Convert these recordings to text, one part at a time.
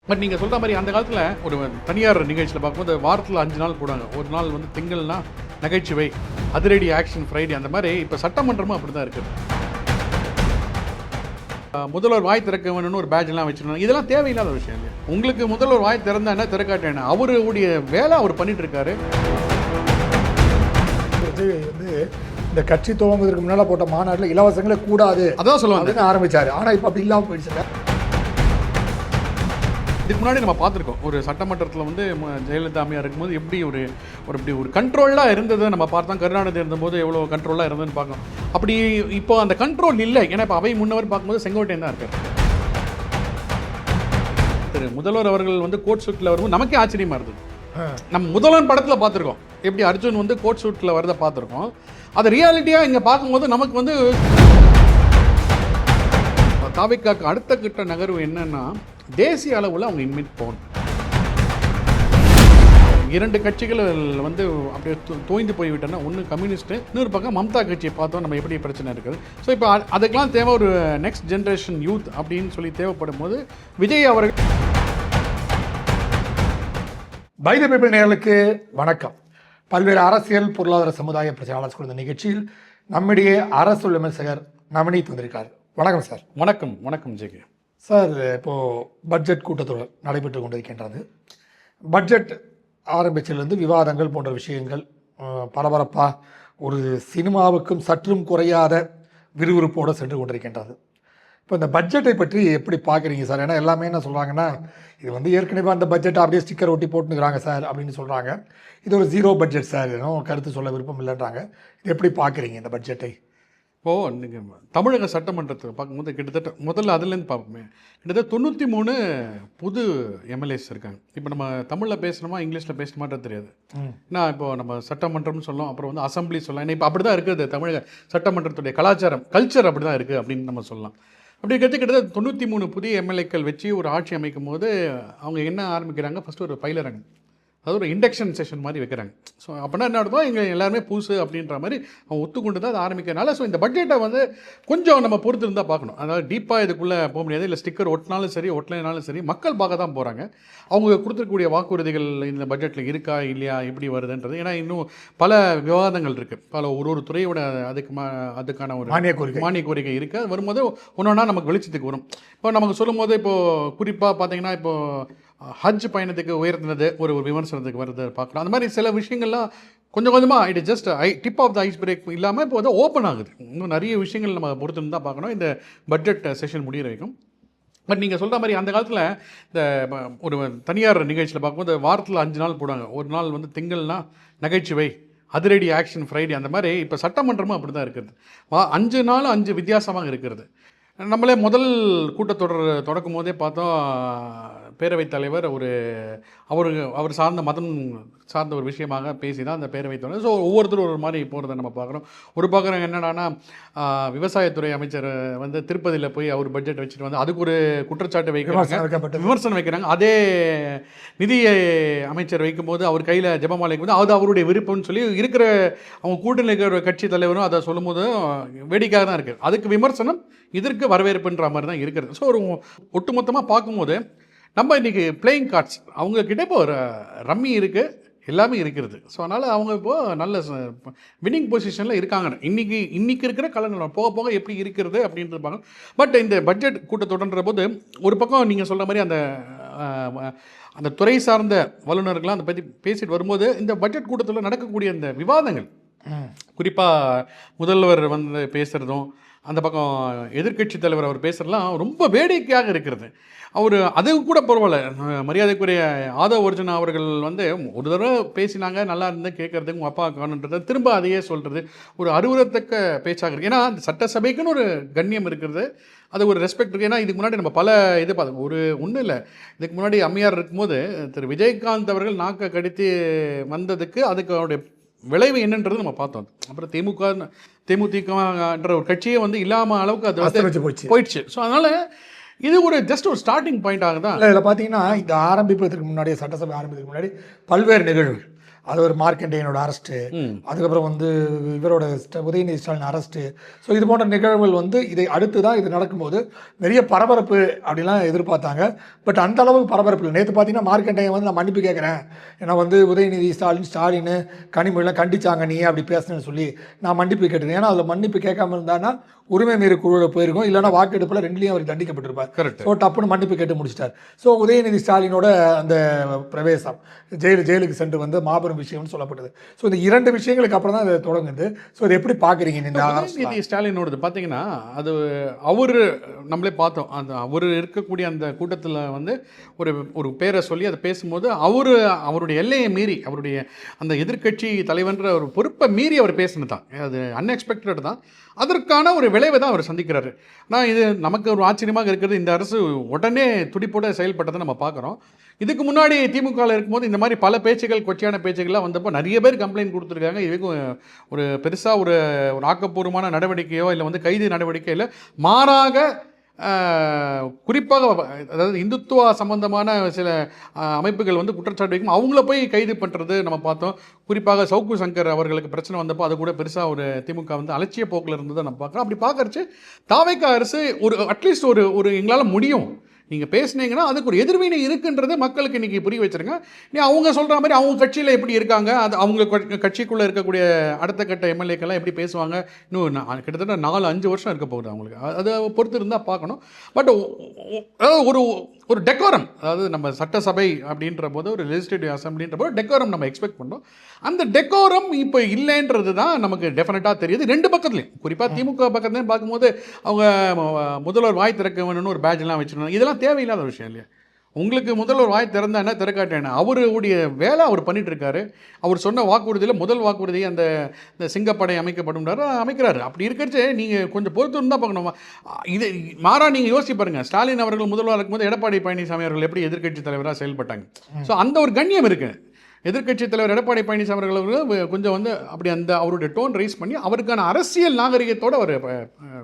But நீங்கள் சொல்கிற மாதிரி அந்த காலத்தில் ஒரு தனியார் நிகழ்ச்சியில் பார்க்கும்போது வாரத்தில் 5 நாள் போடுவாங்க. ஒரு நாள் வந்து திங்கள்னா நகைச்சுவை, அதிரடி ஆக்ஷன் ஃப்ரைடே, அந்த மாதிரி இப்போ சட்டமன்றமும் அப்படி தான் இருக்குது. முதல்வர் வாய் திறக்க வேணும்னு ஒரு பேட்ஜெலாம் வச்சுருந்தாங்க. இதெல்லாம் தேவையில்லாத விஷயம் இல்லையா? உங்களுக்கு முதல்வர் வாய் திறந்தா என்ன, திறக்காட்ட என்ன, அவருடைய வேலை அவர் பண்ணிட்டு இருக்காரு. வந்து இந்த கட்சி துவங்குவதற்கு முன்னால் போட்ட மாநாட்டில் இலவசங்களே கூடாது அதான் சொல்லுவாங்க ஆரம்பிச்சாரு. ஆனால் இப்போ அப்படி இல்லாமல் போயிடுச்சு. இதுக்கு முன்னாடி நம்ம பார்த்துருக்கோம், ஒரு சட்டமன்றத்தில் வந்து ஜெயலலிதா அம்மையார் இருக்கும்போது எப்படி இப்படி ஒரு கண்ட்ரோலாக இருந்தது நம்ம பார்த்தோம். கருணாநிதி இருந்தபோது எவ்வளோ கண்ட்ரோலாக இருந்ததுன்னு பார்க்கணும். அப்படி இப்போ அந்த கண்ட்ரோல் இல்லை. ஏன்னா இப்போ அவை முன்னவர் பார்க்கும்போது செங்கோட்டையன் தான் இருக்கார். திரு முதல்வர் அவர்கள் வந்து கோட் சூட்டில் வரும்போது நமக்கே ஆச்சரியமாக இருந்தது. நம்ம முதல்வன் படத்தில் பார்த்துருக்கோம், எப்படி அர்ஜுன் வந்து கோட் சூட்டில் வரதை பார்த்துருக்கோம். அது ரியாலிட்டியாக இங்கே பார்க்கும்போது நமக்கு வந்து தாவிக்காக்கு அடுத்த கிட்ட நகர்வு என்னன்னா, தேசிய அளவில் அவங்க இனிமேல் போகணும். 2 கட்சிகள் வந்து அப்படியே தோய்ந்து போய்விட்டோன்னா, ஒன்று கம்யூனிஸ்ட்டு, இன்னொரு பக்கம் மம்தா கட்சியை பார்த்தோம் நம்ம எப்படி பிரச்சனை இருக்குது. ஸோ இப்போ அதுக்கெல்லாம் தேவை ஒரு நெக்ஸ்ட் ஜென்ரேஷன் யூத் அப்படின்னு சொல்லி தேவைப்படும் போது விஜய் அவர்கள். பை தி பீப்பிள் நேயர்களுக்கு வணக்கம். பல்வேறு அரசியல் பொருளாதார சமுதாய பிரச்சாரங்கள் கொடுத்த நிகழ்ச்சியில் நம்மிடையே அரசு விமர்சகர் நவநீத் வந்திருக்கார். வணக்கம் சார். வணக்கம். வணக்கம் ஜெகே சார். இப்போது பட்ஜெட் கூட்டத்தொடர் நடைபெற்று கொண்டிருக்கின்றது. பட்ஜெட் ஆரம்பிச்சிலிருந்து விவாதங்கள் போன்ற விஷயங்கள் பரபரப்பாக ஒரு சினிமாவுக்கும் சற்றும் குறையாத விறுவிறுப்போடு சென்று கொண்டிருக்கின்றது. இப்போ இந்த பட்ஜெட்டை பற்றி எப்படி பார்க்குறீங்க சார்? ஏன்னா எல்லாமே என்ன சொல்கிறாங்கன்னா, இது வந்து ஏற்கனவே அந்த பட்ஜெட்டை அப்படியே ஸ்டிக்கர் ஒட்டி போட்டுக்கிறாங்க சார் அப்படின்னு சொல்கிறாங்க. இது ஒரு 0 பட்ஜெட் சார், இன்னும் கருத்து சொல்ல விருப்பம் இல்லைன்றாங்க. இது எப்படி பார்க்குறீங்க இந்த பட்ஜெட்டை? இப்போது நீங்கள் தமிழக சட்டமன்றத்தை பார்க்கும்போது கிட்டத்தட்ட முதல்ல அதுலேருந்து பார்ப்போமே, கிட்டத்தட்ட 93 புது எம்எல்ஏஸ் இருக்காங்க. இப்போ நம்ம தமிழில் பேசணுமா இங்கிலீஷில் பேசணுமான்றது தெரியாது. ஏன்னா இப்போது நம்ம சட்டமன்றம்னு சொல்லலாம், அப்புறம் வந்து அசம்பிளி சொல்லலாம். ஏன்னா இப்போ அப்படி தான் இருக்குது தமிழக சட்டமன்றத்துடைய கல்ச்சர் அப்படி தான் இருக்குது அப்படின்னு நம்ம சொல்லலாம். அப்படி இருக்கிறது கிட்டத்தட்ட 93 புதிய எம்எல்ஏக்கள் வச்சு ஒரு ஆட்சி அமைக்கும் போது அவங்க என்ன ஆரம்பிக்கிறாங்க, ஃபஸ்ட்டு ஒரு பயிலரங்கம், அது ஒரு இண்டக்ஷன் செஷன் மாதிரி வைக்கிறாங்க. ஸோ அப்படின்னா என்ன அர்த்தம், இங்கே எல்லாருமே புதுசு அப்படின்ற மாதிரி அவங்க ஒத்துக்கொண்டு தான் அதை ஆரம்பிக்கிறனால. ஸோ இந்த பட்ஜெட்டை வந்து கொஞ்சம் நம்ம பொறுத்து இருந்தால் பார்க்கணும். அதாவது டீப்பாக இதுக்குள்ளே போக முடியாது. இல்லை ஸ்டிக்கர் ஒட்டினாலும் சரி ஒட்டலைனாலும் சரி மக்கள் பார்க்க தான் போகிறாங்க. அவங்க கொடுத்துருக்கக்கூடிய வாக்குறுதிகள் இந்த பட்ஜெட்டில் இருக்கா இல்லையா, எப்படி வருதுன்றது. ஏன்னா இன்னும் பல விவாதங்கள் இருக்குது, பல ஒரு துறையோட அதுக்கான ஒரு மானிய கோரிக்கை இருக்குது. அது வரும்போது ஒன்றா நமக்கு வெளிச்சத்துக்கு வரும். இப்போ நமக்கு சொல்லும் போது இப்போது குறிப்பாக பார்த்தீங்கன்னா, இப்போது ஹஜ் பயணத்துக்கு உயர்த்தினது ஒரு விமர்சனத்துக்கு வருது பார்க்குறோம். அந்த மாதிரி சில விஷயங்கள்லாம் கொஞ்சம் கொஞ்சமாக it just tip of the ice break இல்லாமல் இப்போ வந்து ஓப்பன் ஆகுது. இன்னும் நிறைய விஷயங்கள் நம்ம பொறுத்து தான் பார்க்கணும் இந்த பட்ஜெட் செஷன் முடிகிற வரைக்கும். பட் நீங்கள் சொல்கிற மாதிரி அந்த காலத்தில் இந்த ஒரு தனியார் நிகழ்ச்சியில் பார்க்கும்போது வாரத்தில் 5 நாள் போடுவாங்க. ஒரு நாள் வந்து திங்கள்னா நகைச்சுவை, அதிரடி ஆக்ஷன் ஃப்ரைடே, அந்த மாதிரி இப்போ சட்டமன்றமும் அப்படி தான் இருக்கிறது. 5 நாள் 5 வித்தியாசமாக இருக்கிறது. நம்மளே முதல் கூட்டத்தொடர் தொடக்கும் போதே பார்த்தோம், பேரவைத் தலைவர் அவர் சார்ந்த மதம் சார்ந்த ஒரு விஷயமாக பேசி தான் அந்த பேரவைத் தலைவர். ஸோ ஒவ்வொருத்தரும் ஒரு மாதிரி போகிறத நம்ம பார்க்குறோம். ஒரு பக்கம் என்னடானா, விவசாயத்துறை அமைச்சர் வந்து திருப்பதியில் போய் அவர் பட்ஜெட் வச்சுட்டு வந்து அதுக்கு ஒரு குற்றச்சாட்டு வைக்கிறாங்க, விமர்சனம் வைக்கிறாங்க. அதே நிதி அமைச்சர் வைக்கும்போது அவர் கையில் ஜெபமாலை வைக்கும்போது அது அவருடைய விருப்பம்னு சொல்லி இருக்கிற அவங்க கூட்டணியில் இருக்கிற கட்சி தலைவரும் அதை சொல்லும் போது வேடிக்கையாக தான் இருக்குது. அதுக்கு விமர்சனம், இதற்கு வரவேற்புன்ற மாதிரி தான் இருக்கிறது. ஸோ ஒரு ஒட்டுமொத்தமாக பார்க்கும்போது நம்ம இன்றைக்கி பிளேயிங் கார்ட்ஸ் அவங்கக்கிட்ட இப்போ ஒரு ரம்மி இருக்குது, எல்லாமே இருக்கிறது. ஸோ அதனால் அவங்க இப்போது நல்ல வின்னிங் பொசிஷனில் இருக்காங்க. இன்றைக்கி இருக்கிற கலங்கள் போக போக எப்படி இருக்கிறது அப்படின்றது பார்க்கணும். பட் இந்த பட்ஜெட் கூட்டத்தொடர்ன்ற போது ஒரு பக்கம் நீங்கள் சொல்கிற மாதிரி அந்த துறை சார்ந்த வல்லுநர்கள்லாம் அதை பற்றி பேசிட்டு வரும்போது இந்த பட்ஜெட் கூட்டத்தில் நடக்கக்கூடிய இந்த விவாதங்கள், குறிப்பாக முதல்வர் வந்து பேசுகிறதும் அந்த பக்கம் எதிர்க்கட்சி தலைவர் அவர் பேசுகிறதுலாம் ரொம்ப வேடிக்கையாக இருக்கிறது. அது கூட பரவாயில்ல, மரியாதைக்குரிய ஆதவ் அர்ஜுனா அவர்கள் வந்து ஒரு தடவை பேசினாங்க, நல்லா இருந்து கேட்குறதுக்கு உங்கள் அப்பா காணுன்றதை திரும்ப அதையே சொல்கிறது ஒரு அருவருத்தக்க பேச்சாக இருக்குது. ஏன்னா அந்த சட்டசபைக்குன்னு ஒரு கண்ணியம் இருக்கிறது, அது ஒரு ரெஸ்பெக்ட் இருக்குது. ஏன்னா இதுக்கு முன்னாடி நம்ம பல இது பார்த்தோம். ஒன்றும் இல்லை, இதுக்கு முன்னாடி அம்மையார் இருக்கும்போது திரு விஜயகாந்த் அவர்கள் நாக்கை கடித்து வந்ததுக்கு அதுக்கு அவருடைய விளைவு என்னன்றது நம்ம பார்த்தோம். அப்புறம் தேமுதிகன்ற ஒரு கட்சியே வந்து இல்லாமல் அளவுக்கு அது வந்து போயிடுச்சு. ஸோ அதனால் இது ஒரு ஜஸ்ட் ஒரு ஸ்டார்டிங் பாயிண்ட் ஆகுதான். இதில் பார்த்தீங்கன்னா, இந்த ஆரம்பிப்பதற்கு முன்னாடியே, சட்டசபை ஆரம்பிப்பதற்கு முன்னாடி பல்வேறு நிகழ்வுகள், அது ஒரு மார்க்கண்டேயனோட அரெஸ்ட்டு, அதுக்கப்புறம் வந்து இவரோட உதயநிதி ஸ்டாலின் அரெஸ்ட்டு. ஸோ இது போன்ற நிகழ்வுகள் வந்து இதை அடுத்து தான் இது நடக்கும்போது நிறைய பரபரப்பு அப்படிலாம் எதிர்பார்த்தாங்க. பட் அந்த அளவுக்கு பரபரப்பு இல்லை. நேற்று பார்த்தீங்கன்னா மார்க்கண்டேயன் வந்து நான் மன்னிப்பு கேட்குறேன், ஏன்னா வந்து உதயநிதி ஸ்டாலின் கனிமொழிலாம் கண்டிச்சாங்க நீ அப்படி பேசுனேன்னு சொல்லி நான் மன்னிப்பு கேட்டுருக்கேன். ஏன்னா அதில் மன்னிப்பு கேட்காம இருந்தானா உரிமை மீறி குழுவில் போயிருக்கும், இல்லைனா வாக்கெடுப்பில் ரெண்டுலேயும் அவர் தண்டிக்கப்பட்டிருப்பார். கரெக்ட். ஸோ டப்புன்னு மன்னிப்பு கேட்டு முடிச்சிட்டார். ஸோ உதயநிதி ஸ்டாலினோட அந்த பிரவேசம் ஜெயிலுக்கு சென்று வந்து மாபெரும் விஷயம்னு சொல்லப்பட்டது. ஸோ இந்த 2 விஷயங்களுக்கு அப்புறம் தான் இது தொடங்குது. ஸோ இதை எப்படி பார்க்குறீங்க இந்த உதயநிதி ஸ்டாலினோடது பார்த்தீங்கன்னா அது அவர் நம்மளே பார்த்தோம். அந்த அவர் இருக்கக்கூடிய அந்த கூட்டத்தில் வந்து ஒரு பேரை சொல்லி அதை பேசும்போது அவருடைய எல்லையை மீறி அவருடைய அந்த எதிர்க்கட்சி தலைவன்ற ஒரு பொறுப்பை மீறி அவர் பேசினது தான். அது அன்எக்ஸ்பெக்டட் தான். அதற்கான ஒரு விளைவை தான் அவர் சந்திக்கிறாரு. ஆனால் இது நமக்கு ஒரு ஆச்சரியமாக இருக்கிறது, இந்த அரசு உடனே துடிப்போட செயல்பட்டதை நம்ம பார்க்குறோம். இதுக்கு முன்னாடி திமுகவில் இருக்கும்போது இந்த மாதிரி பல பேச்சுகள், கொச்சையான பேச்சுகள்லாம் வந்தப்போ நிறைய பேர் கம்ப்ளைண்ட் கொடுத்துருக்காங்க. இதுக்கும் ஒரு பெருசாக ஒரு ஆக்கப்பூர்வமான நடவடிக்கையோ இல்லை வந்து கைது நடவடிக்கையோ இல்லை, மாறாக குறிப்பாக அதாவது இந்துத்துவா சம்பந்தமான சில அமைப்புகள் வந்து குற்றச்சாட்டு வைக்கும், அவங்கள போய் கைது பண்ணுறது நம்ம பார்த்தோம். குறிப்பாக சவுக்கு சங்கர் அவர்களுக்கு பிரச்சனை வந்தப்போ அது கூட பெருசாக ஒரு திமுக வந்து அலட்சிய போக்கில் இருந்ததை நம்ம பார்க்குறோம். அப்படி பார்க்கறச்சு தாவேக்கா அரசு அட்லீஸ்ட் ஒரு எங்களால் முடியும், நீங்கள் பேசுனீங்கன்னா அதுக்கு ஒரு எதிர்வினை இருக்குன்றதை மக்களுக்கு இன்றைக்கி புரிய வச்சுருங்க. நீ அவங்க சொல்கிற மாதிரி அவங்க கட்சியில் எப்படி இருக்காங்க, அது அவங்க கட்சிக்குள்ளே இருக்கக்கூடிய அடுத்த கட்ட எம்எல்ஏக்கெல்லாம் எப்படி பேசுவாங்க, இன்னும் கிட்டத்தட்ட 4-5 வருஷம் இருக்க போகுது அவங்களுக்கு. அதை பொறுத்து இருந்தால் பார்க்கணும். பட் அதாவது ஒரு டெக்கோரம், அதாவது நம்ம சட்டசபை அப்படின்ற போது ஒரு லெஜிஸ்லேட்டிவ் அசம்பிளின்ற போது டெக்கோரம் நம்ம எக்ஸ்பெக்ட் பண்ணோம். அந்த டெக்கோரம் இப்போ இல்லைன்றது தான் நமக்கு டெஃபினட்டாக தெரியுது. 2 பக்கத்துலையும், குறிப்பாக திமுக பக்கத்துலையும் பார்க்கும்போது அவங்க முதல்வர் வாய் திறக்க வேணும்னு ஒரு பேட்ஜெலாம் வச்சுருந்தாங்க. இதெல்லாம் தேவையில்லாத விஷயம் இல்லையா? உங்களுக்கு முதல்வர் வாய் திறந்தா என்ன, திறக்காட்டா என்ன, அவருடைய வேலை அவர் பண்ணிட்டு இருக்காரு. அவர் சொன்ன வாக்குறுதியில் முதல் வாக்குறுதி அந்த சிங்கப்படை அமைக்கப்படும்ன்றாரு, அமைக்கிறாரு. அப்படி இருக்கிறச்சு நீங்கள் கொஞ்சம் பொறுத்து இருந்தால் பார்க்கணும். இது மாறா நீங்கள் யோசிச்சு பாருங்கள், ஸ்டாலின் அவர்கள் முதல்வராக இருக்கும்போது எடப்பாடி பழனிசாமி அவர்கள் எப்படி எதிர்க்கட்சி தலைவராக செயல்பட்டாங்க. ஸோ அந்த ஒரு கண்ணியம் இருக்குது. எதிர்க்கட்சி தலைவர் எடப்பாடி பழனிசாமி அவர்கள் கொஞ்சம் வந்து அப்படி அந்த அவருடைய டோன் ரைஸ் பண்ணி அவருக்கான அரசியல் நாகரிகத்தோடு அவர்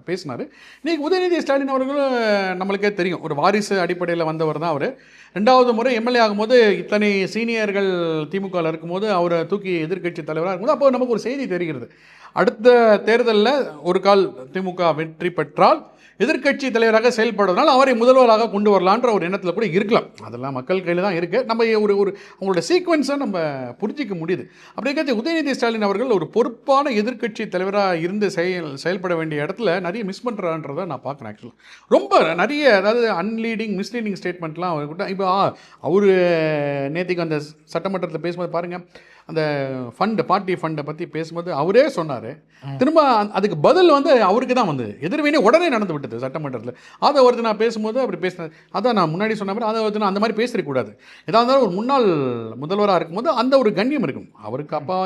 பேசினார். இன்றைக்கி உதயநிதி ஸ்டாலின் அவர்களும் நம்மளுக்கே தெரியும், ஒரு வாரிசு அடிப்படையில் வந்தவர் தான் அவர். 2வது முறை எம்எல்ஏ ஆகும்போது இத்தனை சீனியர்கள் திமுகவில் இருக்கும்போது அவரை தூக்கி எதிர்க்கட்சி தலைவராக இருக்கும்போது அப்போ நமக்கு ஒரு செய்தி தெரிகிறது, அடுத்த தேர்தலில் ஒரு கால் திமுக வெற்றி பெற்றால் எதிர்க்கட்சி தலைவராக செயல்படுறதுனால அவரை முதல்வராக கொண்டு வரலான்ற ஒரு எண்ணத்தில் கூட இருக்கலாம். அதெல்லாம் மக்கள் கையில் தான் இருக்குது. நம்ம அவங்களோட சீக்வன்ஸை நம்ம புரிஞ்சிக்க முடியுது. அப்படிங்கிறச்சு உதயநிதி ஸ்டாலின் அவர்கள் ஒரு பொறுப்பான எதிர்க்கட்சி தலைவராக இருந்து செயல்பட வேண்டிய இடத்துல நிறைய மிஸ் பண்ணுறான்றதை நான் பார்க்குறேன். ஆக்சுவலாக ரொம்ப நிறைய, அதாவது மிஸ்லீடிங் ஸ்டேட்மெண்ட்லாம் அவர்கிட்ட. இப்போ அவர் நேற்றுக்கு அந்த சட்டமன்றத்தில் பேசும்போது பாருங்கள், அந்த பார்ட்டி ஃபண்டை பற்றி பேசும்போது அவரே சொன்னார், திரும்ப அதுக்கு பதில் வந்து அவருக்கு தான் வந்து எதிர்வினை உடனே நடந்து விட்டது சட்டமன்றத்தில். அதை ஒருத்தர் நான் பேசும்போது அப்படி பேசினேன், அதான் நான் முன்னாடி சொன்ன மாதிரி அதை ஒருத்தர் அந்த மாதிரி பேசிடக்கூடாது. எதாக இருந்தாலும் ஒரு முன்னாள் முதல்வராக இருக்கும்போது அந்த ஒரு கண்ணியம் இருக்கும். அவருக்கு அப்பா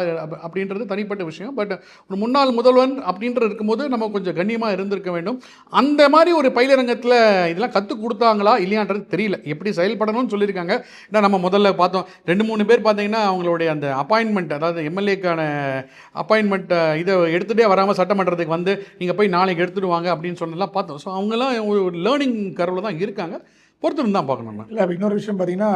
அப்படின்றது தனிப்பட்ட விஷயம். பட் ஒரு முன்னாள் முதல்வன் அப்படின்றது இருக்கும்போது நம்ம கொஞ்சம் கண்ணியமாக இருந்திருக்க வேண்டும். அந்த மாதிரி ஒரு பயிலரங்கத்தில் இதெல்லாம் கற்றுக் கொடுத்தாங்களா இல்லையான்றது தெரியல. எப்படி செயல்படணும்னு சொல்லியிருக்காங்க. ஏன்னா நம்ம முதல்ல பார்த்தோம் 2-3 பேர் பார்த்தீங்கன்னா அவங்களுடைய அந்த அப்பாயின்மெண்ட், அதாவது எம்எல்ஏக்கான அப்பாயின்மெண்ட் இதை எடுத்துகிட்டே வராமல் சட்டமன்றத்துக்கு வந்து நீங்கள் போய் நாளைக்கு எடுத்துகிட்டு வாங்க அப்படின்னு சொன்னதெல்லாம் பார்த்தோம். ஸோ அவங்கெல்லாம் ஒரு லேர்னிங் கர்வில் தான் இருக்காங்க. பொறுத்து தான் பார்க்கணும். இல்லை, இன்னொரு விஷயம் பார்த்தீங்கன்னா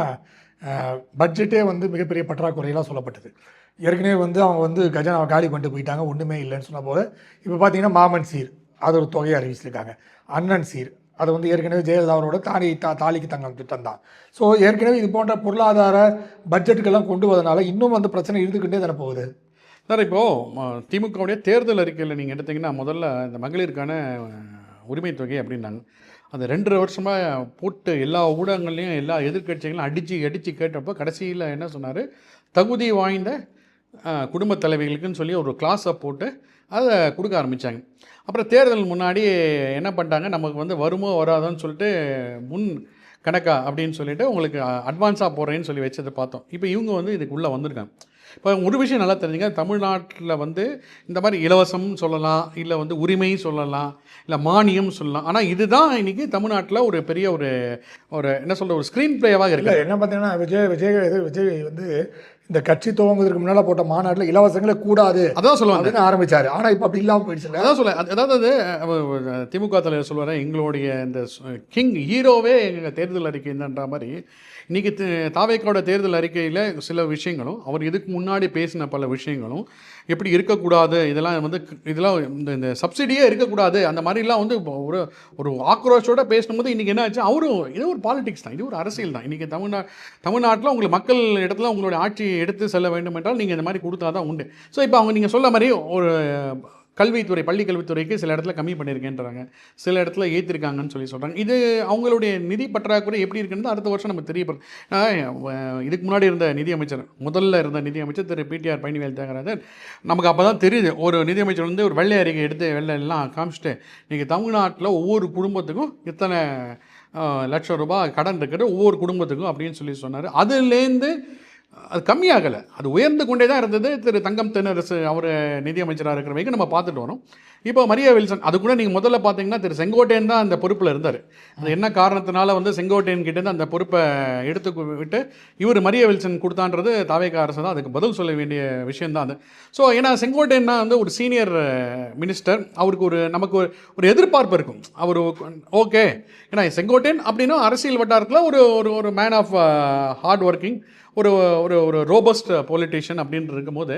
பட்ஜெட்டே வந்து மிகப்பெரிய பற்றாக்குறையெல்லாம் சொல்லப்பட்டது. ஏற்கனவே வந்து அவங்க வந்து கஜானாவை காலி பண்ணிட்டு போயிட்டாங்க, ஒன்றுமே இல்லைன்னு சொன்ன போது இப்போ பார்த்தீங்கன்னா மாமன் சீர் அது ஒரு தொகையை அறிவிச்சிருக்காங்க. அண்ணன் சீர் அது வந்து ஏற்கனவே ஜெயலலிதா அவரோட தாலிக்கு தங்கம் திட்டம் தான். ஸோ ஏற்கனவே இது போன்ற பொருளாதார பட்ஜெட்டுக்கெல்லாம் கொண்டு வரதுனால இன்னும் வந்து பிரச்சனை இருந்துக்கிட்டே தானே போகுது சார். இப்போது திமுகவுடைய தேர்தல் அறிக்கையில் நீங்கள் எடுத்திங்கன்னா முதல்ல இந்த மகளிருக்கான உரிமை தொகை அப்படின்னாங்க. அந்த 2.5 வருஷமாக போட்டு எல்லா ஊடகங்கள்லையும் எல்லா எதிர்க்கட்சிகளும் அடித்து கேட்டப்போ கடைசியில் என்ன சொன்னார், தகுதி வாய்ந்த குடும்ப தலைவிகளுக்குன்னு சொல்லி ஒரு கிளாஸை போட்டு அதை கொடுக்க ஆரம்பித்தாங்க. அப்புறம் தேர்தல் முன்னாடி என்ன பண்ணிட்டாங்க, நமக்கு வந்து வருமோ வராதோன்னு சொல்லிட்டு முன் கணக்கா அப்படின்னு சொல்லிட்டு உங்களுக்கு அட்வான்ஸாக போடுறேன்னு சொல்லி வச்சதை பார்த்தோம். இப்போ இவங்க வந்து இதுக்குள்ளே வந்திருக்காங்க. இப்போ ஒரு விஷயம் நல்லா தெரிஞ்சுங்க, தமிழ்நாட்டில் வந்து இந்த மாதிரி இலவசம் சொல்லலாம், இல்லை வந்து உரிமை சொல்லலாம், இல்லை மானியம் சொல்லலாம். ஆனால் இதுதான் இன்றைக்கி தமிழ்நாட்டில் ஒரு பெரிய ஒரு என்ன சொல்கிற ஒரு ஸ்க்ரீன் பிளேவாக இருக்குது. என்ன பார்த்தீங்கன்னா விஜய் வந்து இந்த கட்சி துவங்குவதற்கு முன்னால போட்ட மாநாட்டில் இலவசங்களே கூடாது அதான் சொல்லுவாங்க, அப்படின்னு ஆரம்பிச்சாரு. ஆனா இப்ப அப்படி இல்லாம போயிடுச்சு. அதான் சொல்ல அதாவது திமுக தலைவர் சொல்லுவார், எங்களுடைய இந்த கிங் ஹீரோவே எங்கள் தேர்தல் அறிக்கைன்ற மாதிரி. இன்றைக்கி தாவேக்காவோட தேர்தல் அறிக்கையில் சில விஷயங்களும் அவர் இதுக்கு முன்னாடி பேசின பல விஷயங்களும் எப்படி இருக்கக்கூடாது, இதெல்லாம் வந்து இதெல்லாம் இந்த சப்சிடியே இருக்கக்கூடாது அந்த மாதிரிலாம் வந்து ஒரு ஒரு ஆக்ரோஷோடு பேசும்போது இன்றைக்கி என்ன ஆச்சு, அவரும் இது ஒரு பாலிடிக்ஸ் தான், இது ஒரு அரசியல் தான். இன்றைக்கி தமிழ்நாட்டில் உங்களுக்கு மக்கள் இடத்துல உங்களுடைய ஆட்சி எடுத்து செல்ல வேண்டும் என்றால் நீங்கள் இந்த மாதிரி கொடுத்தா தான் உண்டு. ஸோ இப்போ அவங்க நீங்கள் சொல்ல மாதிரி ஒரு கல்வித்துறை, பள்ளி கல்வித்துறைக்கு சில இடத்துல கம்மி பண்ணியிருக்கேன்றாங்க, சில இடத்துல ஏற்றிருக்காங்கன்னு சொல்கிறாங்க. இது அவங்களுடைய நிதி பற்றாக்குறை எப்படி இருக்குன்னு அடுத்த வருஷம் நம்ம தெரியப்படும். இதுக்கு முன்னாடி இருந்த நிதியமைச்சர், முதல்ல இருந்த நிதியமைச்சர் திரு பிடிஆர் பழனிவேல் தியாகராஜன், நமக்கு அப்போ தான் தெரியுது ஒரு நிதியமைச்சர் வந்து ஒரு வெள்ளை அறிக்கை எடுத்து வெள்ளை எல்லாம் காமிச்சிட்டு இன்றைக்கி தமிழ்நாட்டில் ஒவ்வொரு குடும்பத்துக்கும் இத்தனை லட்சம் ரூபாய் கடன் இருக்கிற ஒவ்வொரு குடும்பத்துக்கும் அப்படின்னு சொன்னார். அதுலேருந்து அது கம்மியாகலை, அது உயர்ந்து கொண்டே தான் இருந்தது. திரு தங்கம் தென்னரசு அவர் நிதியமைச்சராக இருக்கிற வரைக்கும் நம்ம பார்த்துட்டு வரோம். இப்போ மரியா வில்சன், அது கூட நீங்கள் முதல்ல பார்த்தீங்கன்னா திரு செங்கோட்டையன் தான் அந்த பொறுப்பில் இருந்தார். அது என்ன காரணத்தினால வந்து செங்கோட்டையன் கிட்டேருந்து அந்த பொறுப்பை எடுத்து விட்டு இவர் மரியா வில்சன் கொடுத்தான்றது தாவேகா அரசு தான் அதுக்கு பதில் சொல்ல வேண்டிய விஷயந்தான் அது. ஸோ ஏன்னா செங்கோட்டையன்னா வந்து ஒரு சீனியர் மினிஸ்டர், அவருக்கு நமக்கு ஒரு எதிர்பார்ப்பு இருக்கும். அவர் ஓகே, ஏன்னா செங்கோட்டையன் அப்படின்னா அரசியல் வட்டாரத்தில் ஒரு மேன் ஆஃப் ஹார்ட் ஒர்க்கிங், ஒரு ஒரு ஒரு ரோபஸ்ட் பொலிட்டிஷியன் அப்படின்னு இருக்கும்போது,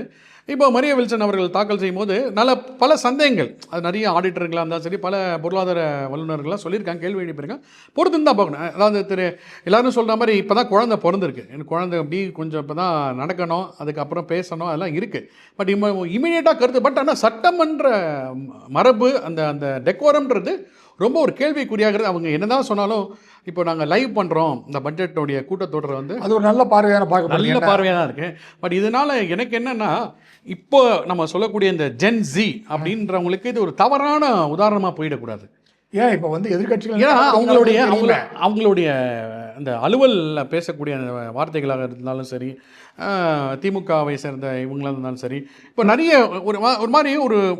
இப்போ மரியா வில்சன் அவர்கள் தாக்கல் செய்யும் போது பல சந்தேகங்கள், அது நிறைய ஆடிட்டர்களாக இருந்தாலும் சரி, பல பொருளாதார வல்லுநர்கள்லாம் சொல்லியிருக்காங்க, கேள்வி எழுப்பியிருக்காங்க. பொறுத்து தான் பார்க்கணும். அதாவது எல்லாரும் சொல்கிற மாதிரி இப்போ தான் குழந்தை பிறந்திருக்கு, எனக்கு குழந்தை அப்படி கொஞ்சம் இப்போ தான் நடக்கணும், அதுக்கப்புறம் பேசணும், அதெல்லாம் இருக்குது. பட் இமீடியட்டாக கருத்து, பட் ஆனால் சட்டமன்ற மரபு அந்த டெக்கோரம்ன்றது ரொம்ப ஒரு கேள்விக்குறியாகிறது. அவங்க என்ன தான் சொன்னாலும் இப்போ நாங்கள் லைவ் பண்ணுறோம் இந்த பட்ஜெட்டோடைய கூட்டத்தொடரை வந்து அது ஒரு நல்ல பார்வையான நல்ல பார்வையாக தான் இருக்குது. பட் இதனால் எனக்கு என்னென்னா, இப்போ நம்ம சொல்லக்கூடிய இந்த ஜென் ஜி அப்படின்றவங்களுக்கு இது ஒரு தவறான உதாரணமாக போயிடக்கூடாது. ஏன் இப்போ வந்து எதிர்கட்சிகள் ஏன்னா அவங்களுடைய அந்த அலுவலில் பேசக்கூடிய அந்த வார்த்தைகளாக இருந்தாலும் சரி, திமுகவை சேர்ந்த இவங்களாக இருந்தாலும் சரி, இப்போ நிறைய ஒரு மாதிரி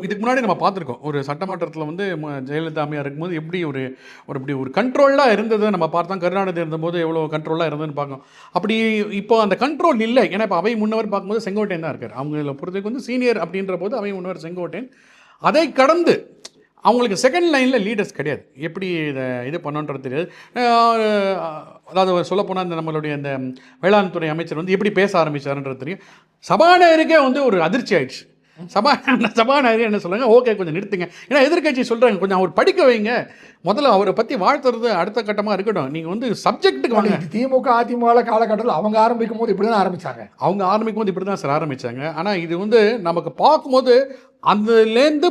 இதுக்கு முன்னாடி நம்ம பார்த்துருக்கோம். ஒரு சட்டமன்றத்தில் வந்து ஜெயலலிதா அம்மையார் இருக்கும்போது எப்படி இப்படி ஒரு கண்ட்ரோலாக இருந்ததை நம்ம பார்த்தோம். கருணாநிதி இருந்தபோது எவ்வளோ கண்ட்ரோலாக இருந்ததுன்னு பார்க்கணும். அப்படி இப்போ அந்த கண்ட்ரோல் இல்லை. ஏன்னா இப்போ அவை முன்னவர் பார்க்கும்போது செங்கோட்டையன் தான் இருக்கார். அவங்கள பொறுத்தவரைக்கும் வந்து சீனியர் அப்படின்ற போது அவை முன்னவர் செங்கோட்டையன். அதை கடந்து அவங்களுக்கு செகண்ட் லைனில் லீடர்ஸ் கிடையாது. எப்படி இது பண்ணணுன்றது தெரியாது. அதாவது சொல்லப்போனால் இந்த நம்மளுடைய இந்த வேளாண் துறை அமைச்சர் வந்து எப்படி பேச ஆரம்பித்தாருன்றது தெரியும். சபாநாயகருக்கே வந்து ஒரு அதிர்ச்சி ஆயிடுச்சு. சபாநாயகர் என்ன சொல்கிறாங்க, ஓகே கொஞ்சம் நிறுத்துங்க, ஏன்னா எதிர்கட்சி சொல்கிறாங்க கொஞ்சம் அவர் படிக்க வைங்க, முதல்ல அவரை பற்றி வாழ்த்துறது அடுத்த கட்டமாக இருக்கட்டும், நீங்கள் வந்து சப்ஜெக்ட்டுக்கு வாங்க. திமுக அதிமுக காலகட்டத்தில் அவங்க ஆரம்பிக்கும் போது இப்படி தான் ஆரம்பித்தாங்க. அவங்க ஆரம்பிக்கும் போது இப்படி தான் சார் ஆரம்பித்தாங்க. ஆனால் இது வந்து நமக்கு பார்க்கும்போது அதுலேருந்து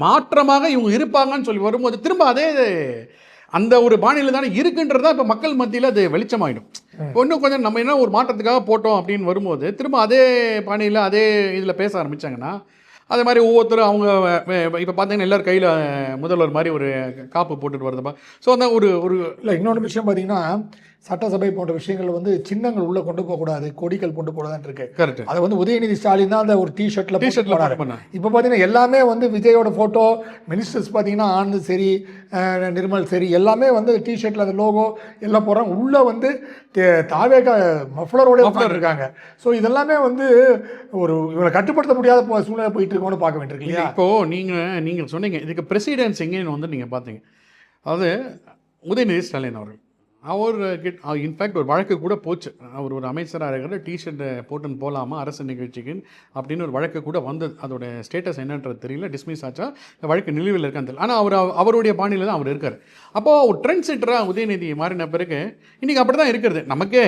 மாற்றமாக இவங்க இருப்பாங்கன்னு சொல்லி வரும்போது திரும்ப அதே அந்த ஒரு பாணியில் தானே இருக்குன்றது தான் இப்போ மக்கள் மத்தியில் அது வெளிச்சமாயிடும். இன்னும் கொஞ்சம் நம்ம என்ன ஒரு மாற்றத்துக்காக போட்டோம் அப்படின்னு வரும்போது திரும்ப அதே பாணியில் அதே இதில் பேச ஆரம்பித்தாங்கன்னா, அதே மாதிரி ஒவ்வொருத்தரும் அவங்க இப்போ பார்த்தீங்கன்னா எல்லோரும் கையில் முதல்வர் மாதிரி ஒரு காப்பு போட்டுட்டு வருதுப்பா. ஸோ அந்த ஒரு இல்லை, இன்னொன்று விஷயம் பார்த்தீங்கன்னா, சட்டசபை போன்ற விஷயங்கள் வந்து சின்னங்கள் உள்ளே கொண்டு போகக்கூடாது, கொடிகள் கொண்டு போகக்கூடாதுன்னு இருக்கு. கரெக்ட். அதை வந்து உதயநிதி ஸ்டாலின் தான் அந்த ஒரு டிஷர்ட்டில் பண்ணாங்க. இப்போ பார்த்தீங்கன்னா எல்லாமே வந்து விஜயோட ஃபோட்டோ, மினிஸ்டர்ஸ் பார்த்தீங்கன்னா ஆனந்த் சரி, நிர்மல் சரி, எல்லாமே வந்து டிஷர்ட்டில் அந்த லோகோ எல்லாம் போடுறாங்க. உள்ளே வந்து தாவேகா மஃப்ளரோட இருக்காங்க. ஸோ இதெல்லாமே வந்து இவங்களை கட்டுப்படுத்த முடியாத சூழ்நிலை போயிட்டு இருக்கோன்னு பார்க்க வேண்டியிருக்கு இல்லையா? இப்போது நீங்கள் சொன்னீங்க இதுக்கு பிரசிடென்ஸ் எங்கேன்னு வந்து நீங்கள் பார்த்தீங்க. அதாவது உதயநிதி ஸ்டாலின் அவர்கள் இன்ஃபேக்ட் ஒரு வழக்கு கூட போச்சு. அவர் ஒரு அமைச்சராக இருக்கிற டிஷர்ட்டை போட்டுன்னு போகலாமா அரசு நிகழ்ச்சிக்கு அப்படின்னு ஒரு வழக்கு கூட வந்தது. அதோட ஸ்டேட்டஸ் என்னன்றது தெரியல, டிஸ்மிஸ் ஆச்சா, இந்த வழக்கு நிலுவையில் இருக்கான்னு தெரியல. ஆனால் அவருடைய பாணியில் தான் அவர் இருக்கார். அப்போது ஒரு ட்ரெண்ட் செட்டராக உதயநிதி மாறின பிறகு இன்றைக்கி அப்படி தான் இருக்கிறது. நமக்கே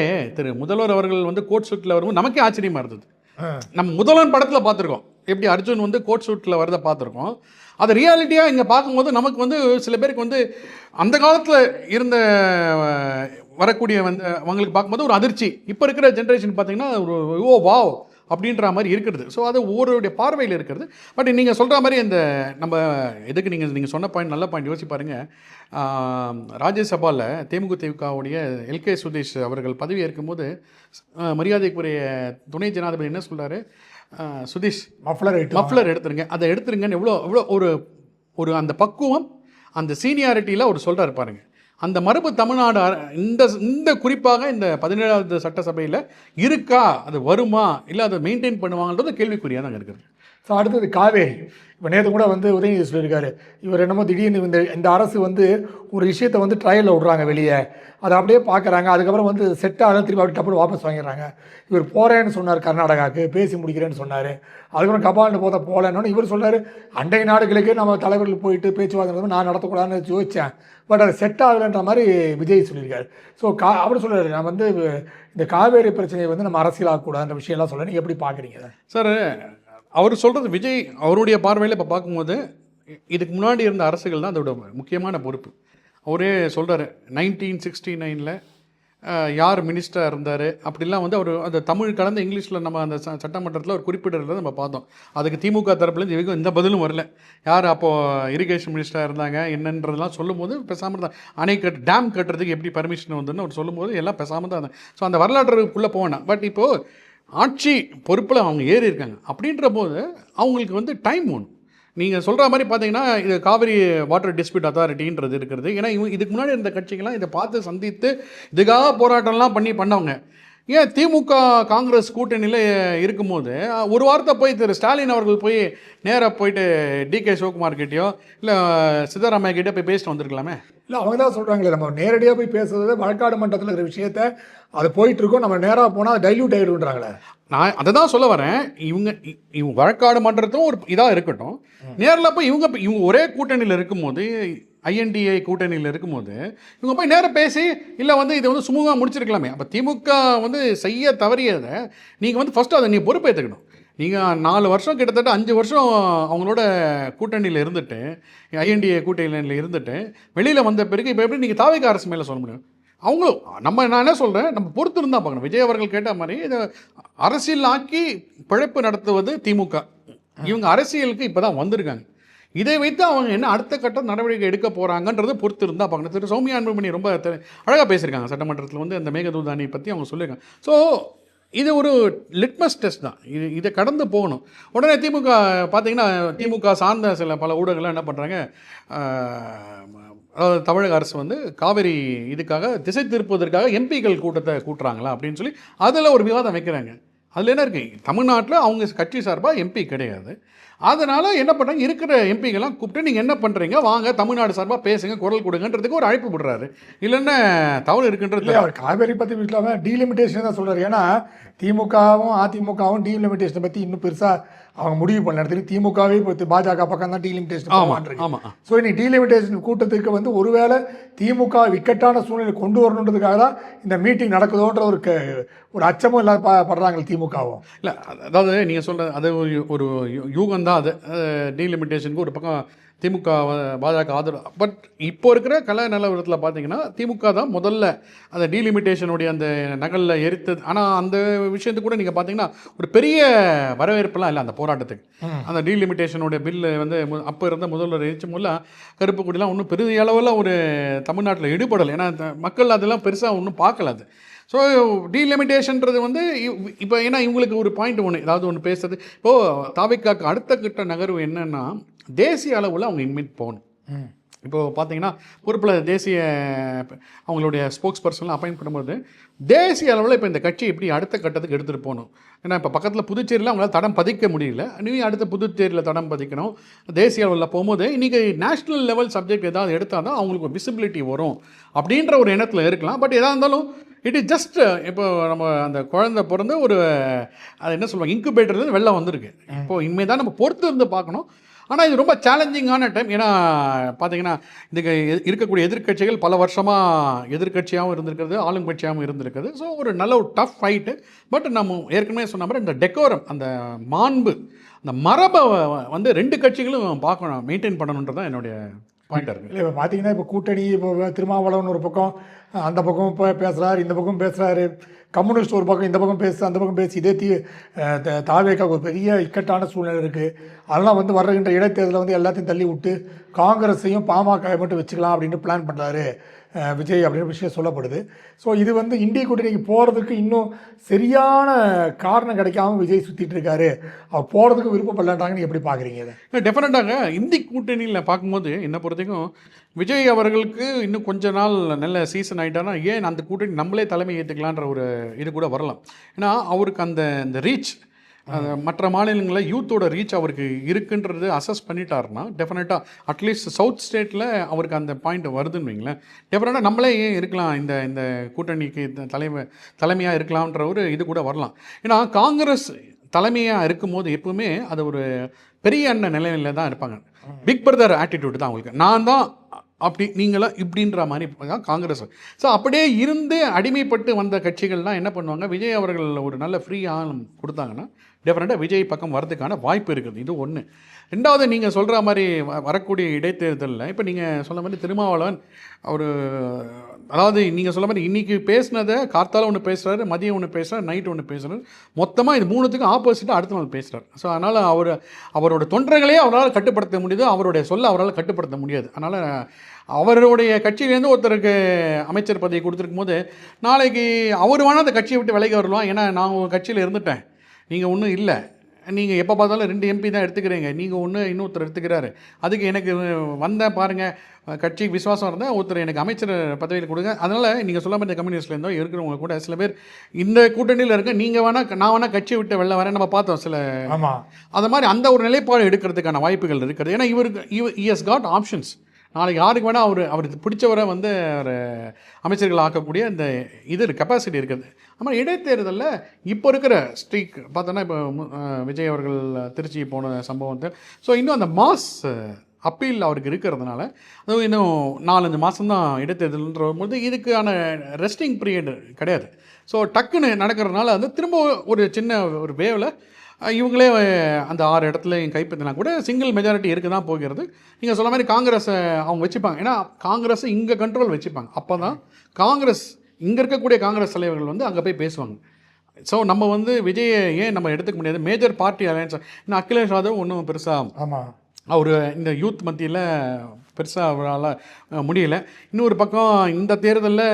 முதல்வர் அவர்கள் வந்து கோட் சூட்டில் வரும்போது நமக்கே ஆச்சரியமாக இருந்தது. நம்ம முதல்வன் படத்தில் பார்த்துருக்கோம், எப்படி அர்ஜுன் வந்து கோட் சூட்டில் வரதை பார்த்துருக்கோம். அது ரியாலிட்டியாக இங்கே பார்க்கும்போது நமக்கு வந்து சில பேருக்கு வந்து அந்த காலத்தில் இருந்த வரக்கூடிய அவங்களுக்கு பார்க்கும்போது ஒரு அதிர்ச்சி. இப்போ இருக்கிற ஜென்ரேஷன் பார்த்திங்கன்னா ஒரு வாவ் அப்படின்ற மாதிரி இருக்கிறது. ஸோ அது ஒவ்வொருடைய பார்வையில் இருக்கிறது. பட் நீங்கள் சொல்கிற மாதிரி இந்த நம்ம எதுக்கு நீங்கள் சொன்ன பாயிண்ட் நல்ல பாயிண்ட் யோசிச்சு பாருங்கள். ராஜ்யசபாவில் தேமுதிகவுடைய எல்கே சுதீஷ் அவர்கள் பதவி ஏற்கும்போது மரியாதைக்குரிய துணை ஜனாதிபதி என்ன சொல்கிறாரு, சுதீஷ் மஃப்ளர் எடுத்துருங்க, அதை எடுத்துருங்கன்னு எவ்வளோ ஒரு அந்த பக்குவம் அந்த சீனியாரிட்டியில் அவர் சொல்கிறார் பாருங்க. அந்த மரபு தமிழ்நாடு இந்த இந்த குறிப்பாக இந்த 17வது சட்டசபையில் இருக்கா, அது வருமா, இல்லை அதை மெயின்டைன் பண்ணுவாங்கன்றது கேள்விக்குறியாக தாங்க இருக்குது. ஸோ அடுத்தது காவேரி. இப்போ நேற்று கூட வந்து உதயநிதி சொல்லியிருக்காரு, இவர் என்னமோ திடீர்னு இந்த அரசு வந்து ஒரு விஷயத்தை வந்து ட்ரையலில் விட்றாங்க வெளியே, அதை அப்படியே பார்க்குறாங்க, அதுக்கப்புறம் வந்து செட் ஆகல, திருப்பி அப்படி டப்புனு வாபஸ் வாங்கிடுறாங்க. இவர் போகிறேன்னு சொன்னார் கர்நாடகாவுக்கு, பேசி முடிக்கிறேன்னு சொன்னார், அதுக்கப்புறம் கபால்னு போகலன்னு இவர் சொல்கிறார், அண்டை நாடுகளுக்கு நம்ம தலைவர்கள் போயிட்டு பேச்சுவார்த்தை நான் நடத்தக்கூடாதுன்னு யோசித்தேன், பட் அது செட் ஆகலைன்ற மாதிரி விஜய் சொல்லியிருக்காரு. ஸோ அவர் சொல்கிறாரு, நான் வந்து இந்த காவேரி பிரச்சனையை வந்து நம்ம அரசியலாகக்கூடாதுன்ற விஷயம்லாம் சொல்ல, நீங்கள் எப்படி பார்க்குறீங்க சார்? அவர் சொல்கிறது விஜய் அவருடைய பார்வையில் இப்போ பார்க்கும்போது இதுக்கு முன்னாடி இருந்த அரசுகள் தான் அதோட முக்கியமான பொறுப்பு. அவரே சொல்கிறார் 1969 யார் மினிஸ்டராக இருந்தார் அப்படிலாம் வந்து அவர் அந்த தமிழ் கலந்து இங்கிலீஷில் நம்ம அந்த சட்டமன்றத்தில் ஒரு குறிப்பிடறத நம்ம பார்த்தோம். அதுக்கு திமுக தரப்புலேருந்து இவங்க எந்த பதிலும் வரல. யார் அப்போது இரிகேஷன் மினிஸ்டராக இருந்தாங்க என்னன்றதெல்லாம் சொல்லும்போது பேசாமல் தான், அணை டேம் கட்டுறதுக்கு எப்படி பர்மிஷன் வந்துன்னு அவர் சொல்லும்போது எல்லாம் பேசாமல் தான் இருந்தேன். ஸோ அந்த வரலாற்றுக்குள்ளே போவேன். பட் இப்போது ஆட்சி பொறுப்பில் அவங்க ஏறி இருக்காங்க. அப்படின்ற போது அவங்களுக்கு வந்து டைம் வேணும். நீங்கள் சொல்கிற மாதிரி பார்த்தீங்கன்னா இது காவிரி வாட்டர் டிஸ்பியூட் அத்தாரிட்டின்றது இருக்கிறது. ஏன்னா இதுக்கு முன்னாடி இருந்த கட்சிகள்லாம் இதை பார்த்து சந்தித்து இதுக்காக போராட்டம்லாம் பண்ணவங்க. ஏன் திமுக காங்கிரஸ் கூட்டணியில் இருக்கும்போது ஒரு வாரத்தை போய் திரு ஸ்டாலின் அவர்கள் போய் நேராக போயிட்டு டிகே சிவகுமார் கிட்டேயோ இல்லை சித்தராமையா கிட்டே போய் பேசிட்டு வந்திருக்கலாமே? இல்லை, அவங்க தான் சொல்கிறாங்களே, நம்ம நேரடியாக போய் பேசுறது வழக்காடு மன்றத்தில் இருக்கிற விஷயத்த அது போயிட்டுருக்கோம், நம்ம நேராக போனால் டைல்யூட் ஆகிடுன்றாங்களே. நான் அதை தான் சொல்ல வரேன். இவங்க வழக்காடு மன்றத்தும் ஒரு இதாக இருக்கட்டும், நேரில் போய் இவங்க ஒரே கூட்டணியில் இருக்கும்போது, ஐஎன்டிஏ கூட்டணியில் இருக்கும்போது இவங்க போய் நேராக பேசி இல்லை வந்து இதை வந்து சுமூகமாக முடிச்சிருக்கலாமே. அப்போ திமுக வந்து செய்ய தவறியதை நீங்கள் வந்து ஃபஸ்ட்டு அதை நீங்கள் பொறுப்பேற்றுக்கணும். நீங்கள் 4 வருஷம் கிட்டத்தட்ட 5 வருஷம் அவங்களோட கூட்டணியில் இருந்துட்டு, ஐஎன்டிஏ கூட்டணியில் இருந்துட்டு வெளியில் வந்த பிறகு இப்போ எப்படி நீங்கள் தாவேகா அரசு மேலே சொல்ல முடியும்? அவங்களும் நான் என்ன சொல்கிறேன், நம்ம பொறுத்து இருந்தால் பார்க்கணும். விஜய் அவர்கள் கேட்ட மாதிரி இதை அரசியல் ஆக்கி பிழைப்பு நடத்துவது திமுக. இவங்க அரசியலுக்கு இப்போ தான் வந்திருக்காங்க. இதை வைத்து அவங்க என்ன அடுத்த கட்ட நடவடிக்கை எடுக்க போகிறாங்கன்றதை பொறுத்து இருந்தால் பார்க்கணும். திரு சௌமியா அன்புமணி ரொம்ப அழகாக பேசியிருக்காங்க சட்டமன்றத்தில் வந்து அந்த மேகதூதானி பற்றி அவங்க சொல்லியிருக்காங்க. ஸோ இது ஒரு லிட்மஸ் டெஸ்ட் தான். இதை கடந்து போகணும். உடனே திமுக பார்த்தீங்கன்னா திமுக சார்ந்த சில பல ஊடகங்கள்லாம் என்ன பண்ணுறாங்க, தமிழக அரசு வந்து காவிரி இதுக்காக திசை திருப்புவதற்காக எம்பிக்கள் கூட்டத்தை கூட்டுறாங்களா அப்படின்னு சொல்லி அதில் ஒரு விவாதம் வைக்கிறாங்க. அதில் என்ன இருக்குது, தமிழ்நாட்டில் அவங்க கட்சி சார்பாக எம்பி கிடையாது. அதனால் என்ன பண்ணுறாங்க, இருக்கிற எம்பிக்கெல்லாம் கூப்பிட்டு நீங்கள் என்ன பண்ணுறீங்க, வாங்க தமிழ்நாடு சார்பாக பேசுங்க, குரல் கொடுங்கன்றதுக்கு ஒரு அழைப்பு விடுறாரு. இல்லைன்னா தவறு இருக்குன்றது. அவர் காவேரி பற்றி இல்லாமல் டீலிமிட்டேஷன் தான் சொல்கிறார். ஏன்னா திமுகவும் அதிமுகவும் டீலிமிட்டேஷனை பற்றி இன்னும் பெருசாக அவங்க முடிவு பண்ண இடத்துக்கு திமுகவே இப்போ பாஜக பக்கம் தான் டீலிமிட்டேஷன். ஆமாம். ஸோ இன்னைக்கு டீலிமிட்டேஷன் கூட்டத்துக்கு வந்து ஒருவேளை திமுக இக்கட்டான சூழ்நிலை கொண்டு வரணுன்றதுக்காக தான் இந்த மீட்டிங் நடக்குதோன்ற ஒரு அச்சமும் இல்லாத படுறாங்க திமுகவும். இல்லை, அதாவது நீங்கள் சொல்கிற அது ஒரு யூகம் தான். அது டீலிமிட்டேஷனுக்கு ஒரு பக்கம் திமுக பாஜக ஆதரவு. பட் இப்போ இருக்கிற கல நிலவரத்தில் பார்த்தீங்கன்னா திமுக தான் முதல்ல அந்த டீலிமிட்டேஷனுடைய அந்த நகலில் எரித்தது. ஆனால் அந்த விஷயத்துக்கு கூட நீங்கள் பார்த்தீங்கன்னா ஒரு பெரிய வரவேற்பெல்லாம் இல்லை அந்த போராட்டத்துக்கு. அந்த டீலிமிட்டேஷனுடைய பில்லு வந்து அப்போ இருந்த முதல்வர் எரிச்ச மூலம் கருப்பு கொடிலாம் ஒன்றும் பெரிய அளவில் ஒரு தமிழ்நாட்டில் ஈடுபடலை. ஏன்னா மக்கள் அதெல்லாம் பெருசாக ஒன்றும் பார்க்கல. அது ஸோ டீலிமிட்டேஷன்றது வந்து இப்போ ஏன்னா இவங்களுக்கு ஒரு பாயிண்ட் ஒன்று ஏதாவது ஒன்று பேசுறது. இப்போது தாவேக்காக்கு அடுத்த கட்ட நகர்வு என்னென்னா தேசிய அளவில் அவங்க இனிமேல் போகணும். இப்போது பார்த்தீங்கன்னா பொறுப்பில் தேசிய அவங்களுடைய ஸ்போக்ஸ் பர்சன்லாம் அப்பாயிண்ட் பண்ணும்போது தேசிய அளவில் இப்போ இந்த கட்சி எப்படி அடுத்த கட்டத்துக்கு எடுத்துகிட்டு போகணும். ஏன்னா இப்போ பக்கத்தில் புதுச்சேரியில் அவங்களால தடம் பதிக்க முடியல, இனி அடுத்த புதுச்சேரியில் தடம் பதிக்கணும். தேசிய அளவில் போகும்போது இன்றைக்கி நேஷ்னல் லெவல் சப்ஜெக்ட் ஏதாவது எடுத்தால் தான் அவங்களுக்கு விசிபிலிட்டி வரும் அப்படின்ற ஒரு எண்ணத்தில் இருக்கலாம். பட் எதாக இருந்தாலும் இட் இஸ் ஜஸ்ட் இப்போ நம்ம அந்த குழந்தை பிறந்து ஒரு அது என்ன சொல்லுவாங்க இன்குபேட்டர்லேருந்து வெளில வந்திருக்கு. இப்போது இனிமேல் தான் நம்ம பொறுத்து இருந்து பார்க்கணும். ஆனால் இது ரொம்ப சேலஞ்சிங்கான டைம். ஏன்னா பார்த்தீங்கன்னா இதுக்கு இருக்கக்கூடிய எதிர்க்கட்சிகள் பல வருஷமாக எதிர்க்கட்சியாகவும் இருந்திருக்கிறது, ஆளுங்கட்சியாகவும் இருந்திருக்குது. ஸோ ஒரு நல்ல ஒரு டஃப் ஃபைட்டு. பட் நம்ம ஏற்கனவே சொன்ன மாதிரி இந்த டெக்கோரம், அந்த மாண்பு, அந்த மரபை வந்து 2 கட்சிகளும் பார்க்கணும், மெயின்டைன் பண்ணணுன்றது தான் என்னுடைய பாயிண்டாக இருக்குது. இல்லை, இப்போ பார்த்தீங்கன்னா இப்போ கூட்டணி இப்போ திருமாவளவன் ஒரு பக்கம் அந்த பக்கம் இப்போ பேசுகிறாரு, இந்த பக்கம் பேசுகிறாரு, கம்யூனிஸ்ட் ஒரு பக்கம் இந்த பக்கம் பேசு அந்த பக்கம் பேசி இதே தாவேக்காக ஒரு பெரிய இக்கட்டான சூழ்நிலை இருக்குது. அதெல்லாம் வந்து வருகின்ற இடைத்தேர்தலில் வந்து எல்லாத்தையும் தள்ளி விட்டு காங்கிரஸையும் பாமக மட்டும் வச்சுக்கலாம் அப்படின்னு பிளான் பண்ணுறாரு விஜய் அப்படின்ற விஷயம் சொல்லப்படுது. ஸோ இது வந்து இந்திய கூட்டணிக்கு போகிறதுக்கு இன்னும் சரியான காரணம் கிடைக்காம விஜய் சுற்றிட்டு இருக்காரு, அவர் போகிறதுக்கு விருப்பப்படலான்றாங்கன்னு எப்படி பார்க்குறீங்க இதை? டெஃபினட்டாக இந்தி கூட்டணியில் பார்க்கும்போது என்னை பொறுத்தவரைக்கும் விஜய் அவர்களுக்கு இன்னும் கொஞ்ச நாள் நல்ல சீசன் ஆகிட்டானா ஏன் அந்த கூட்டணி நம்மளே தலைமை ஏற்றுக்கலான்ற ஒரு இது கூட வரலாம். ஏன்னா அவருக்கு அந்த ரீச் மற்ற மாநிலங்களில் யூத்தோட ரீச் அவருக்கு இருக்குன்றது அசஸ் பண்ணிட்டாருன்னா டெஃபினட்டாக அட்லீஸ்ட் சவுத் ஸ்டேட்டில் அவருக்கு அந்த பாயிண்ட் வருதுன்னு வைங்களேன். டெஃபினட்டாக நம்மளே ஏன் இருக்கலாம் இந்த கூட்டணிக்கு தலைமையாக இருக்கலாம்ன்ற ஒரு இது கூட வரலாம். ஏன்னா காங்கிரஸ் தலைமையாக இருக்கும்போது எப்பவுமே அது ஒரு பெரிய அண்ணன் நிலையில் தான் இருப்பாங்க. பிக் பிரதர் ஆட்டிடியூட் தான் அவங்களுக்கு. நான் தான் அப்படி நீங்களாம் இப்படின்ற மாதிரி தான் காங்கிரஸ். ஸோ அப்படியே இருந்து அடிமைப்பட்டு வந்த கட்சிகள்லாம் என்ன பண்ணுவாங்க, விஜய் அவர்கள் ஒரு நல்ல ஃப்ரீ ஆளும் கொடுத்தாங்கன்னா டெஃபினட்டாக விஜய் பக்கம் வரதுக்கான வாய்ப்பு இருக்குது. இது ஒன்று. ரெண்டாவது, நீங்கள் சொல்கிற மாதிரி வரக்கூடிய இடைத்தேர்தலில் இப்போ நீங்கள் சொல்ல மாதிரி திருமாவளவன் அவர் அதாவது நீங்கள் சொல்ல மாதிரி இன்றைக்கி பேசினதை கார்த்தால ஒன்று பேசுகிறாரு, மதியம் ஒன்று பேசுகிறார், நைட்டு ஒன்று பேசுகிறார், மொத்தமாக இது மூணுத்துக்கும் ஆப்போசிட்டாக அடுத்த நாள் பேசுகிறார். ஸோ அதனால் அவரோட தொண்டர்களே அவரால் கட்டுப்படுத்த முடியுது, அவருடைய சொல்ல அவரால் கட்டுப்படுத்த முடியாது. அதனால் அவருடைய கட்சியிலேருந்து ஒருத்தருக்கு அமைச்சர் பதவி கொடுத்துருக்கும் போது நாளைக்கு அவர் வேணால் அந்த கட்சியை விட்டு விலகி வரலாம். ஏன்னா நான் உங்கள் கட்சியில் இருந்துட்டேன், நீங்கள் ஒன்றும் இல்லை, நீங்கள் எப்போ பார்த்தாலும் 2 MP தான் எடுத்துக்கிறீங்க, நீங்கள் ஒன்று இன்னொருத்தர் எடுத்துக்கிறாரு, அதுக்கு எனக்கு வந்தேன் பாருங்கள் கட்சி விசுவாசம் இருந்தால் ஒருத்தர் எனக்கு அமைச்சர் பதவியில் கொடுங்க. அதனால் நீங்கள் சொல்ல மாதிரி கம்யூனிஸ்ட்லேருந்தோ இருக்கிறவங்க கூட சில பேர் இந்த கூட்டணியில் இருக்க, நீங்கள் வேணால் நான் வேணால் கட்சியை விட்டு வெளில வரேன் நம்ம பார்த்தோம் சில. ஆமாம், அது மாதிரி அந்த ஒரு நிலைப்பாடு எடுக்கிறதுக்கான வாய்ப்புகள் இருக்குது. ஏன்னா he has got ஆப்ஷன்ஸ். நாளைக்கு யாருக்கு வேணால் அவருக்கு பிடிச்சவரை வந்து அவர் அமைச்சர்கள் ஆக்கக்கூடிய இந்த இது கெப்பாசிட்டி இருக்குது. ஆமாம், இடைத்தேர்தலில் இப்போ இருக்கிற ஸ்ட்ரீக் பார்த்தோன்னா இப்போ விஜய் அவர்கள் திருச்சி போன சம்பவத்தை, ஸோ இன்னும் அந்த மாஸ் அப்பீல் அவருக்கு இருக்கிறதுனால அதுவும் இன்னும் 4-5 மாதம்தான் இடைத்தேர்தல்ன்ற போது இதுக்கான ரெஸ்டிங் பீரியட் கிடையாது. ஸோ டக்குன்னு நடக்கிறதுனால வந்து திரும்ப ஒரு சின்ன ஒரு வேவில் இவங்களே அந்த 6 இடத்துலையும் கைப்பற்றினா கூட சிங்கிள் மெஜாரிட்டி இருக்க தான் போகிறது. நீங்கள் சொல்ல மாதிரி காங்கிரஸை அவங்க வச்சுப்பாங்க. ஏன்னா காங்கிரஸை இங்கே கண்ட்ரோல் வச்சுப்பாங்க. அப்போ தான் காங்கிரஸ் இங்கே இருக்கக்கூடிய காங்கிரஸ் தலைவர்கள் வந்து அங்கே போய் பேசுவாங்க. ஸோ நம்ம வந்து விஜயை ஏன் நம்ம எடுத்துக்க முடியாது, மேஜர் பார்ட்டி அலையன்ஸ். இன்னும் அகிலேஷ் யாதவ் ஒன்றும் பெருசாக ஆமாம் அவர் இந்த யூத் மத்தியில் பெருசாக அவரால் முடியலை. இன்னொரு பக்கம் இந்த தேர்தலில்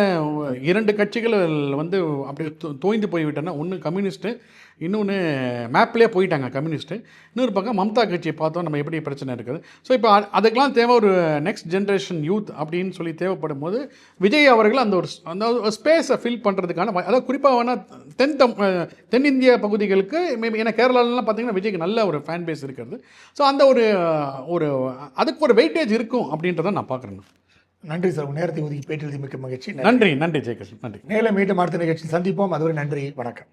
2 கட்சிகள் வந்து அப்படி தோய்ந்து போய்விட்டேன்னா, ஒன்று கம்யூனிஸ்ட்டு, இன்னொன்று மேப்லேயே போயிட்டாங்க கம்யூனிஸ்ட்டு. இன்னொரு பக்கம் மம்தா கட்சியை பார்த்தோம் நம்ம எப்படி பிரச்சனை இருக்குது. ஸோ இப்போ அதுக்கெலாம் தேவை ஒரு நெக்ஸ்ட் ஜென்ரேஷன் யூத் அப்படின்னு சொல்லி தேவைப்படும் போது விஜய் அவர்கள் அந்த ஒரு ஸ்பேஸை ஃபில் பண்ணுறதுக்கான அதாவது குறிப்பாக வேணால் தென்னிந்திய பகுதிகளுக்கு ஏன்னா கேரளாலலாம் பார்த்திங்கன்னா விஜய்க்கு நல்ல ஒரு ஃபேன் பேஸ் இருக்கிறது. ஸோ அந்த ஒரு அதுக்கு ஒரு வெயிட்டேஜ் இருக்கும் அப்படின்றத நான் பார்க்குறேன். நன்றி சார், உங்கள் நேரத்தை ஒதுக்கி பேட்டியெழுதி மிக்க மகிழ்ச்சி. நன்றி ஜெயகிருஷ்ணன். நன்றி. மேலும் மீண்டும் அடுத்த நிகழ்ச்சி சந்திப்போம். அதுவரை நன்றி, வணக்கம்.